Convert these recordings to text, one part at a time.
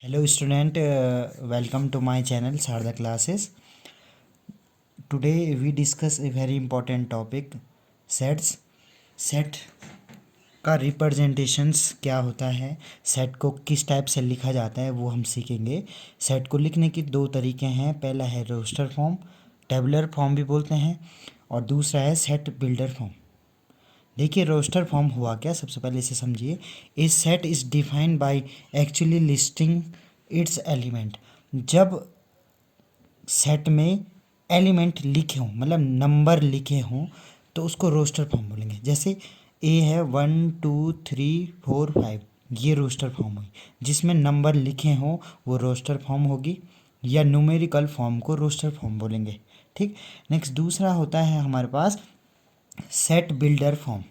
Hello student, welcome to my channel Sarda Classes. Today we discuss a very important topic, sets. Set का representations क्या होता है, set को किस type से लिखा जाता है वो हम सीखेंगे। सेट को लिखने के दो तरीके हैं, पहला है रोस्टर फॉर्म, टेबुलर फॉर्म भी बोलते हैं, और दूसरा है सेट बिल्डर फॉर्म। देखिए रोस्टर फॉर्म हुआ क्या, सबसे पहले इसे समझिए। A set is defined by actually listing its element. जब सेट में एलिमेंट लिखे हों, मतलब नंबर लिखे हों, तो उसको रोस्टर फॉर्म बोलेंगे। जैसे ए है 1 2 3 4 5, ये रोस्टर फॉर्म हुई। जिसमें नंबर लिखे हों वो रोस्टर फॉर्म होगी, या न्यूमेरिकल फॉर्म को रोस्टर फॉर्म बोलेंगे। ठीक। नेक्स्ट दूसरा होता है हमारे पास सेट बिल्डर फॉर्म।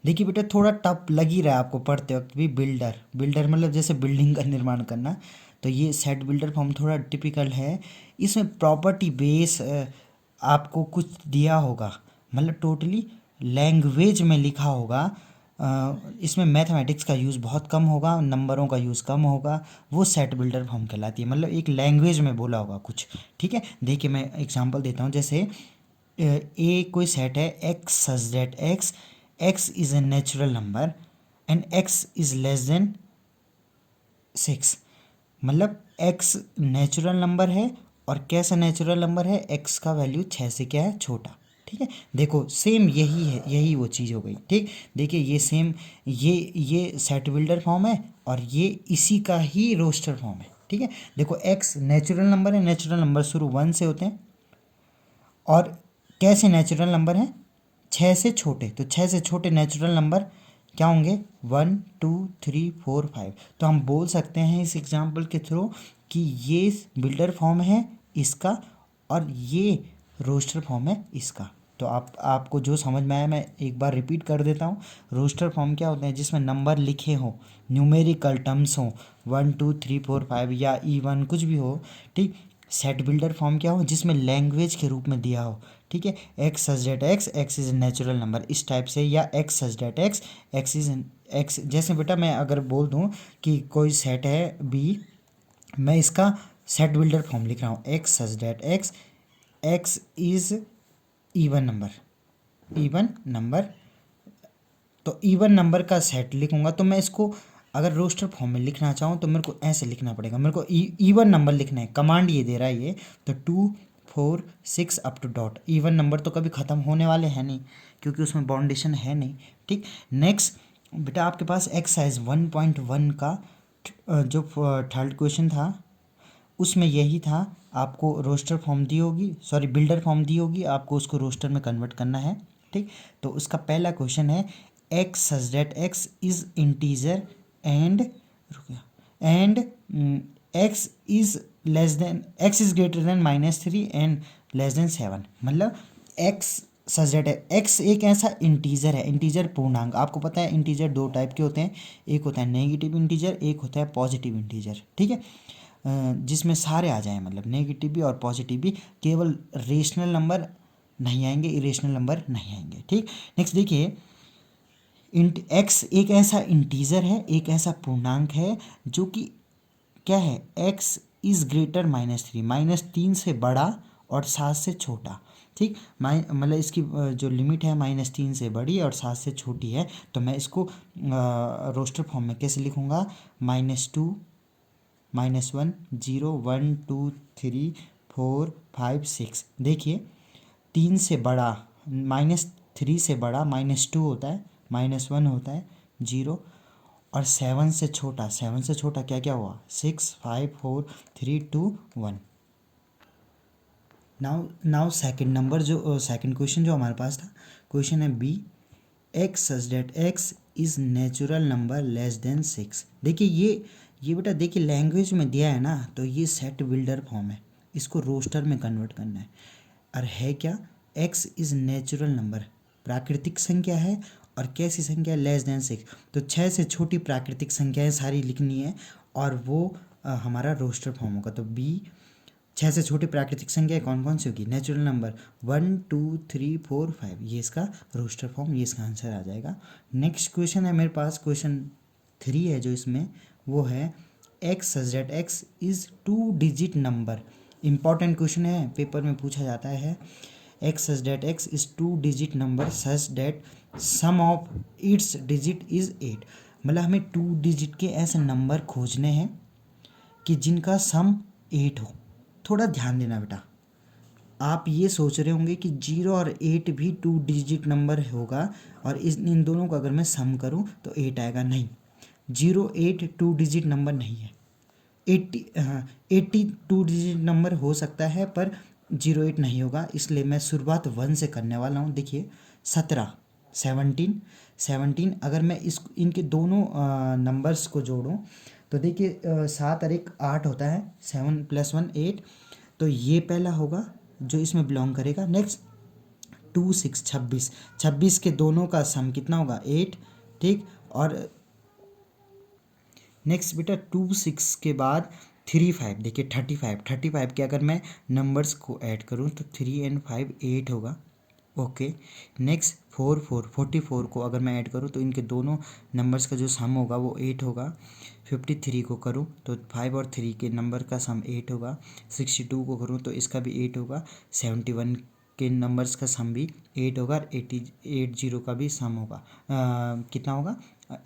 देखिए बेटा थोड़ा टफ लग ही रहा है आपको पढ़ते वक्त भी, बिल्डर बिल्डर मतलब जैसे बिल्डिंग का निर्माण करना, तो ये सेट बिल्डर फॉर्म थोड़ा टिपिकल है। इसमें प्रॉपर्टी बेस आपको कुछ दिया होगा, मतलब टोटली लैंग्वेज में लिखा होगा। इसमें मैथमेटिक्स का यूज़ बहुत कम होगा, नंबरों का यूज़ कम होगा, वो सेट बिल्डर फॉर्म कहलाती है। मतलब एक लैंग्वेज में बोला होगा कुछ। ठीक है, देखिए मैं एग्जांपल देता हूँ। जैसे ए कोई सेट है, x such that x is a natural number and x is less than 6। मतलब एक्स नेचुरल नंबर है, और कैसा नेचुरल नंबर है, एक्स का वैल्यू 6 से क्या है, छोटा। ठीक है, देखो सेम यही है, यही वो चीज़ हो गई। ठीक, देखिए ये सेम, ये सेट बिल्डर फॉर्म है, और ये इसी का ही रोस्टर फॉर्म है। ठीक है, देखो एक्स नेचुरल नंबर है, नेचुरल नंबर शुरू 1 से होते हैं, और कैसे नेचुरल नंबर हैं, 6 से छोटे, तो 6 से छोटे नेचुरल नंबर क्या होंगे, 1 2 3 4 5। तो हम बोल सकते हैं इस एग्जाम्पल के थ्रू कि ये बिल्डर फॉर्म है इसका, और ये रोस्टर फॉर्म है इसका। तो आपको जो समझ में आया मैं एक बार रिपीट कर देता हूँ। रोस्टर फॉर्म क्या होते हैं, जिसमें नंबर लिखे हों, न्यूमेरिकल टर्म्स हों, 1 2 3 4 5 या इवन कुछ भी हो। ठीक। सेट बिल्डर फॉर्म क्या हो, जिसमें लैंग्वेज के रूप में दिया हो। ठीक है, x such that x is a natural number, इस टाइप से, या x such that x is x. जैसे बेटा मैं अगर बोल दूं कि कोई सेट है बी, मैं इसका सेट बिल्डर फॉर्म लिख रहा हूँ, x such that x is even number. तो इवन नंबर का सेट लिखूंगा, तो मैं इसको अगर रोस्टर फॉर्म में लिखना चाहूँ तो मेरे को ऐसे लिखना पड़ेगा। मेरे को इवन नंबर लिखना है, कमांड ये दे रहा है ये, तो 2 4 6 up to dot. Even number तो कभी ख़त्म होने वाले हैं नहीं, क्योंकि उसमें बाउंडेशन है नहीं। ठीक। नेक्स्ट बेटा आपके पास एक्सरसाइज 1.1 का जो थर्ड क्वेश्चन था, उसमें यही था। आपको रोस्टर फॉर्म दी होगी, सॉरी बिल्डर फॉर्म दी होगी, आपको उसको रोस्टर में कन्वर्ट करना है। ठीक। तो उसका पहला क्वेश्चन है, x such that x is integer and and x is less than, x is greater than -3 and less then 7। मतलब एक्स सच दैट एक्स एक ऐसा इंटीजर है, इंटीजर पूर्णांक। आपको पता है इंटीजर दो टाइप के होते हैं, एक होता है नेगेटिव इंटीजर, एक होता है पॉजिटिव इंटीजर। ठीक है, जिसमें सारे आ जाएं, मतलब नेगेटिव भी और पॉजिटिव भी, केवल रेशनल नंबर नहीं आएंगे, इरेशनल नंबर नहीं आएंगे। ठीक। नेक्स्ट देखिए, इंट एक्स एक ऐसा इंटीजर है, एक ऐसा पूर्णांक है जो कि क्या है, एक्स इज ग्रेटर -3, -3 से बड़ा और 7 से छोटा। ठीक, मतलब इसकी जो लिमिट है -3 से बड़ी और 7 से छोटी है। तो मैं इसको रोस्टर फॉर्म में कैसे लिखूंगा, -2 -1 0 1 2 3 4 5 6। देखिए 3 से बड़ा, -3 से बड़ा -2 होता है, -1 होता है 0, और 7 से छोटा, 7 से छोटा क्या क्या हुआ, 6 5 4 3 2 1। नाउ सेकंड नंबर, जो सेकंड क्वेश्चन जो हमारे पास था, क्वेश्चन है B, x such that x is natural number less than 6। देखिए ये बेटा देखिए लैंग्वेज में दिया है ना, तो ये सेट बिल्डर फॉर्म है, इसको रोस्टर में कन्वर्ट करना है। और है क्या, एक्स इज नेचुरल नंबर, प्राकृतिक संख्या है, और कैसी संख्या, लेस देन 6। तो 6 से छोटी प्राकृतिक संख्याएं सारी लिखनी है, और वो हमारा रोस्टर फॉर्म होगा। तो बी, 6 से छोटी प्राकृतिक संख्या कौन कौन सी होगी, नेचुरल नंबर 1 2 3 4 5, ये इसका रोस्टर फॉर्म, ये इसका आंसर आ जाएगा। नेक्स्ट क्वेश्चन है मेरे पास, क्वेश्चन 3 है जो इसमें, वो है x such that x is 2 digit number. Important question है, पेपर में पूछा जाता है। X such that x is 2 digit number such that sum of its digit is 8। मतलब हमें 2 डिजिट के ऐसे नंबर खोजने हैं कि जिनका सम 8 हो। थोड़ा ध्यान देना बेटा, आप ये सोच रहे होंगे कि 0 और 8 भी 2 डिजिट नंबर होगा और इन दोनों का अगर मैं सम करूं तो 8 आएगा। नहीं, 0 8 2 डिजिट नंबर नहीं है। 80 2 डिजिट नंबर हो सकता है पर 0 8 नहीं होगा, इसलिए मैं शुरुआत 1 से करने वाला हूँ। देखिए 17 17 अगर मैं इनके दोनों नंबर्स को जोड़ूं तो देखिए 7 और 1 8 होता है, 7 + 1 8, तो ये पहला होगा जो इसमें बिलोंग करेगा। नेक्स्ट 2 6 26 के दोनों का सम कितना होगा 8, ठीक। और नेक्स्ट बेटा 2 6 के बाद 3 5, देखिए 35 के अगर मैं नंबर्स को ऐड करूं तो 3 और 5 8 होगा। ओके, नेक्स्ट 4 4 44 को अगर मैं ऐड करूं तो इनके दोनों नंबर्स का जो सम होगा वो 8 होगा। 53 को करूं तो 5 और 3 के नंबर का सम 8 होगा। 62 को करूं तो इसका भी 8 होगा। 71 के नंबर्स का सम भी 8 होगा और 80 का भी सम होगा। कितना होगा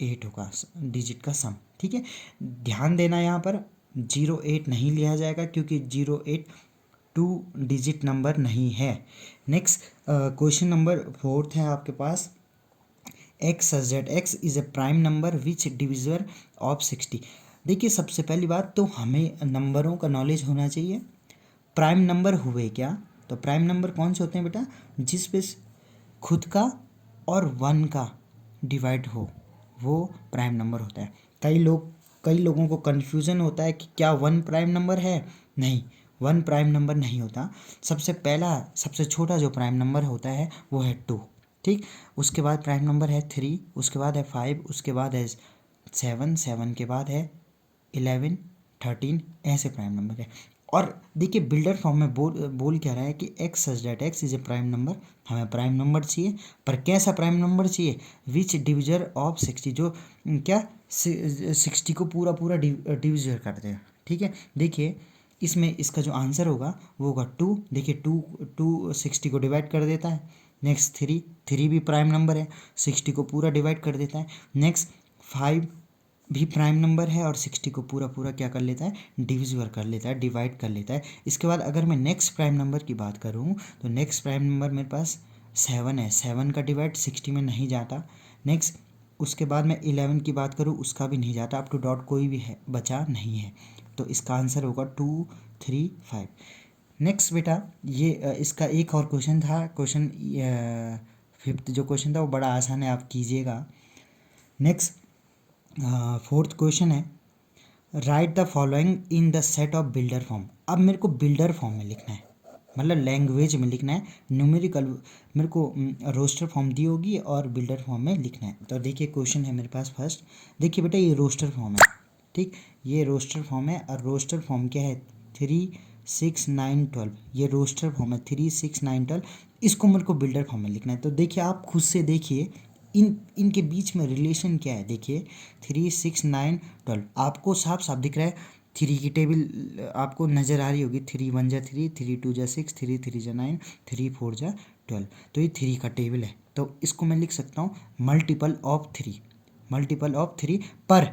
8 होगा डिजिट का सम, ठीक है। ध्यान देना यहाँ पर 0 8 नहीं लिया जाएगा क्योंकि 0 8 2 डिजिट नंबर नहीं है। नेक्स्ट क्वेश्चन नंबर 4 है आपके पास। X such that x is a prime number which divisor of 60। देखिए सबसे पहली बात तो हमें नंबरों का नॉलेज होना चाहिए। प्राइम नंबर हुए क्या, तो प्राइम नंबर कौन से होते हैं बेटा, जिस पे खुद का और 1 का डिवाइड हो, वो प्राइम नंबर होता है। कई लोगों को कन्फ्यूज़न होता है कि क्या 1 प्राइम नंबर है। नहीं, 1 प्राइम नंबर नहीं होता। सबसे छोटा जो प्राइम नंबर होता है वो है 2, ठीक। उसके बाद प्राइम नंबर है 3, उसके बाद है 5, उसके बाद है 7, 7 के बाद है 11, 13, ऐसे प्राइम नंबर है। और देखिए बिल्डर फॉर्म में बोल क्या रहा है कि x such that x is a prime number. हमें प्राइम नंबर चाहिए, पर कैसा प्राइम नंबर चाहिए, विच डिविजर ऑफ 60, जो क्या 60 को पूरा डिविजर करते हैं, ठीक है। देखिए इसमें इसका जो आंसर होगा वो होगा 2। देखिए 2 60 को डिवाइड कर देता है। नेक्स्ट 3 भी प्राइम नंबर है, 60 को पूरा डिवाइड कर देता है। नेक्स्ट 5 भी प्राइम नंबर है और 60 को पूरा क्या कर लेता है, डिविजिबल कर लेता है, डिवाइड कर लेता है। इसके बाद अगर मैं नेक्स्ट प्राइम नंबर की बात करूँ तो नेक्स्ट प्राइम नंबर मेरे पास 7 है, 7 का डिवाइड 60 में नहीं जाता। नेक्स्ट उसके बाद मैं 11 की बात करूँ, उसका भी नहीं जाता, अप टू डॉट कोई भी है बचा नहीं है, तो इसका आंसर होगा 2 3 5। नेक्स्ट बेटा ये इसका एक और क्वेश्चन था, क्वेश्चन 5th जो क्वेश्चन था वो बड़ा आसान है, आप कीजिएगा। नेक्स्ट 4th क्वेश्चन है, right the following in the set of builder form. अब मेरे को बिल्डर फॉर्म में लिखना है, मतलब लैंग्वेज में लिखना है। न्यूमेरिकल मेरे को रोस्टर फॉर्म दी होगी और बिल्डर फॉर्म में लिखना है। तो देखिए क्वेश्चन है मेरे पास फर्स्ट, देखिए बेटा ये रोस्टर फॉर्म है, ठीक। ये रोस्टर फॉर्म है और रोस्टर फॉर्म क्या है 3 6 9 12, ये रोस्टर फॉर्म है 3 6 9 12। इसको मेरे को बिल्डर फॉर्म में लिखना है। तो देखिए आप खुद से देखिए इनके बीच में रिलेशन क्या है। देखिए 3 6 9 12 आपको साफ साफ दिख रहा है। 3 की टेबल आपको नज़र आ रही होगी, 3 1 जा 3, 3 2 जा 6, 3 3 जा 9, 3 4 जा 12, तो ये 3 का टेबल है। तो इसको मैं लिख सकता हूँ मल्टीपल ऑफ 3। पर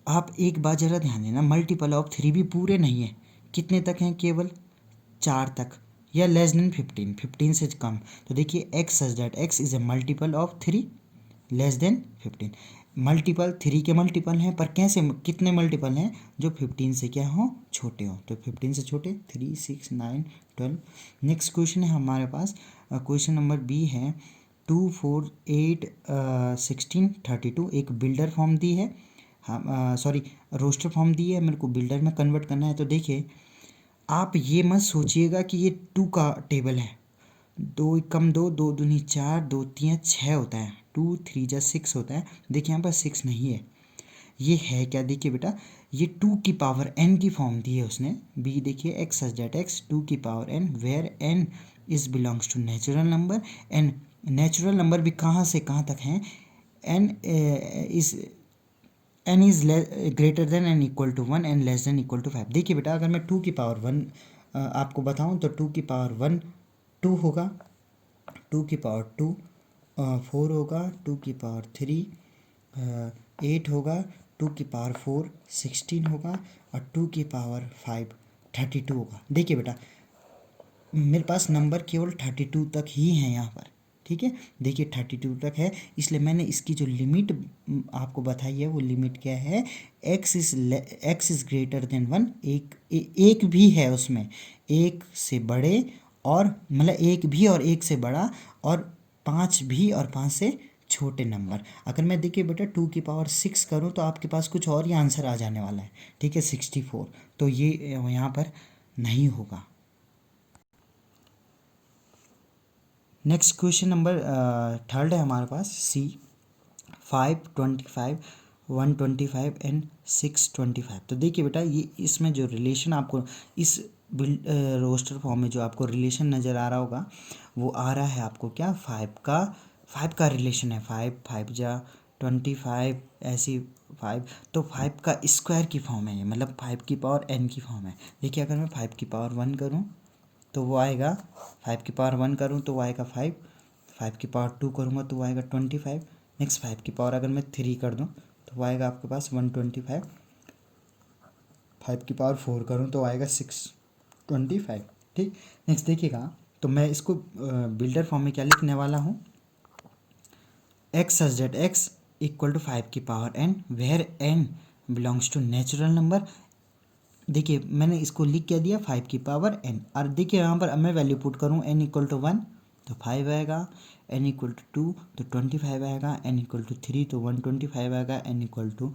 आप एक बात ज़रा ध्यान देना, मल्टीपल ऑफ 3 भी पूरे नहीं है। कितने तक हैं, केवल 4 तक, या लेस देन 15 से कम। तो देखिए x such that x is A multiple of 3 less than 15। Multiple 3 के मल्टीपल हैं, पर कैसे, कितने मल्टीपल हैं, जो 15 से क्या हो, छोटे हो। तो 15 से छोटे 3 6 9 12। नेक्स्ट क्वेश्चन है हमारे पास, क्वेश्चन नंबर बी है 2 4 8 16 32। एक बिल्डर फॉर्म दी है, सॉरी रोस्टर फॉर्म दी है, मेरे को बिल्डर में कन्वर्ट करना है। तो देखिए आप ये मत सोचिएगा कि ये 2 का टेबल है, 2 कम 2 2 दूनी 4, 2 3 6 होता है, 2 3 जा 6 होता है। देखिए यहाँ पर 6 नहीं है, ये है क्या, देखिए बेटा ये 2 की पावर n की फॉर्म दी है उसने। बी देखिए एक्स सच दैट एक्स 2 की power n, where n is belongs to natural number. n natural number भी कहाँ से कहाँ तक हैं, n is n is greater than n equal to 1 and less than equal to 5। देखिए बेटा, अगर मैं 2 की पावर 1 आपको बताऊं तो 2 की पावर 1 2 होगा, 2 की पावर 2 4 होगा, 2 की पावर 3 8 होगा, 2 की पावर 4 16 होगा, और 2 की पावर 5 32 होगा। देखिए बेटा, मेरे पास नंबर केवल 32 तक ही है यहाँ पर, ठीक है। देखिए 32 तक है, इसलिए मैंने इसकी जो लिमिट आपको बताई है वो लिमिट क्या है, एक्स इज़ ग्रेटर देन 1, एक भी है उसमें, एक से बड़े, और मतलब एक भी और एक से बड़ा, और 5 भी और 5 से छोटे नंबर। अगर मैं देखिए बेटा 2 की पावर 6 करूँ तो आपके पास कुछ और ही आंसर आ जाने वाला है, ठीक है, 64। तो ये यहाँ पर नहीं होगा। नेक्स्ट क्वेश्चन नंबर थर्ड है हमारे पास, सी 525 125 एंड 625। तो देखिए बेटा, ये इसमें जो रिलेशन आपको इस रोस्टर फॉर्म में जो आपको रिलेशन नज़र आ रहा होगा, वो आ रहा है आपको क्या, 5 का रिलेशन है, 5 जा 25 ऐसी 5, तो 5 का स्क्वायर की फॉर्म है ये, मतलब 5 की पावर n की फॉर्म है। देखिए अगर मैं 5 की पावर 1 करूँ तो वो आएगा, 5 की पावर 1 करूँ तो वो आएगा 5, 5 की पावर 2 करूँगा तो वो आएगा 25, नेक्स्ट 5 की पावर अगर मैं 3 कर दूँ तो वो आएगा आपके पास 125, 5 की पावर 4 करूँ तो आएगा 625, ठीक। नेक्स्ट देखिएगा, तो मैं इसको बिल्डर फॉर्म में क्या लिखने वाला हूँ, x such that x equal to 5 की power n, where n belongs to natural number. देखिए मैंने इसको लिख क्या दिया, 5 की पावर n, और देखिए यहाँ पर अब मैं वैल्यू पुट करूँ, n इक्वल टू 1 तो 5 आएगा, n इक्वल टू 2 तो 25 आएगा, n इक्वल टू 3 तो 125 आएगा, n इक्वल टू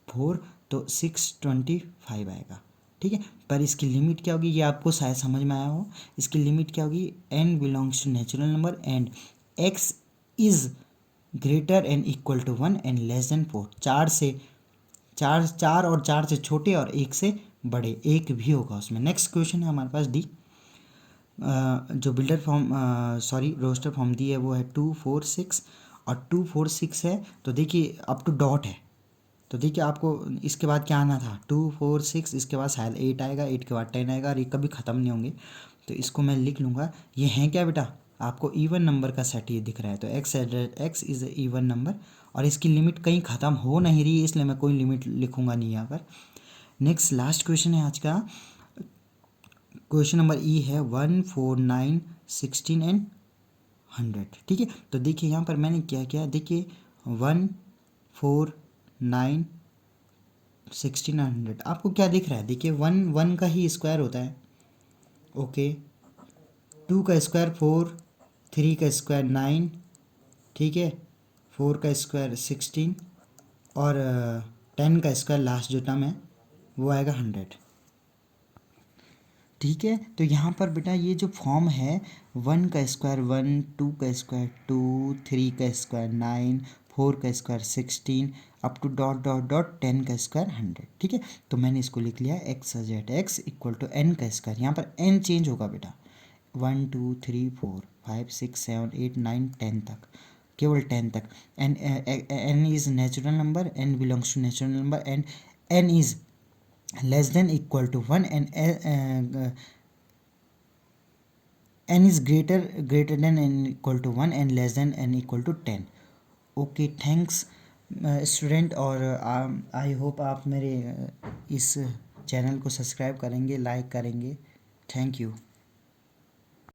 4 तो 625 आएगा, ठीक है। पर इसकी लिमिट क्या होगी, ये आपको शायद समझ में आया हो। इसकी लिमिट क्या होगी, n belongs to natural number and x is greater and equal to 1 and less than 4। चार और 4 से छोटे और 1 से बड़े, एक भी होगा उसमें। नेक्स्ट क्वेश्चन है हमारे पास डी, जो builder form sorry roster form दी है वो है 2 4 6, और 2 4 6 है, तो देखिए अप टू डॉट है, तो देखिए आपको इसके बाद क्या आना था, 2 4 6, इसके बाद शायद 8 आएगा, 8 के बाद 10 आएगा, और ये कभी ख़त्म नहीं होंगे। तो इसको मैं लिख लूँगा, ये हैं क्या बेटा, आपको इवन नंबर का सेट ये दिख रहा है, तो एक्स इज़ इवन नंबर, और इसकी लिमिट कहीं ख़त्म हो नहीं रही है, इसलिए मैं कोई लिमिट लिखूँगा नहीं यहाँ पर। नेक्स्ट लास्ट क्वेश्चन है आज का, क्वेश्चन नंबर ई है 1 4 9 16 एंड 100, ठीक है। तो देखिए यहाँ पर मैंने क्या किया, देखिए 1 4 9 16 एंड 100, आपको क्या दिख रहा है, देखिए 1 का ही स्क्वायर होता है, ओके, 2 का स्क्वायर 4, 3 का स्क्वायर 9, ठीक है, 4 का स्क्वायर 16, और 10 का स्क्वायर लास्ट जो टर्म है वो आएगा 100, ठीक है। तो यहाँ पर बेटा ये जो फॉर्म है, 1 का स्क्वायर 1, 2 का स्क्वायर 2, 3 का स्क्वायर 9, 4 का square 16, up to dot dot dot 10 का स्क्वायर 100, ठीक है। तो मैंने इसको लिख लिया x z x equal to n का स्क्वायर, यहाँ पर n चेंज होगा बेटा, 1 2 3 4 5 6 7 8 9 10 तक, केवल 10 तक। n is natural number, n belongs to natural number, and n is less than equal to 1 and n is greater than n equal to 1 and less than n equal to 10। Okay thanks student, और I hope आप मेरे इस channel को subscribe करेंगे, like करेंगे। Thank you.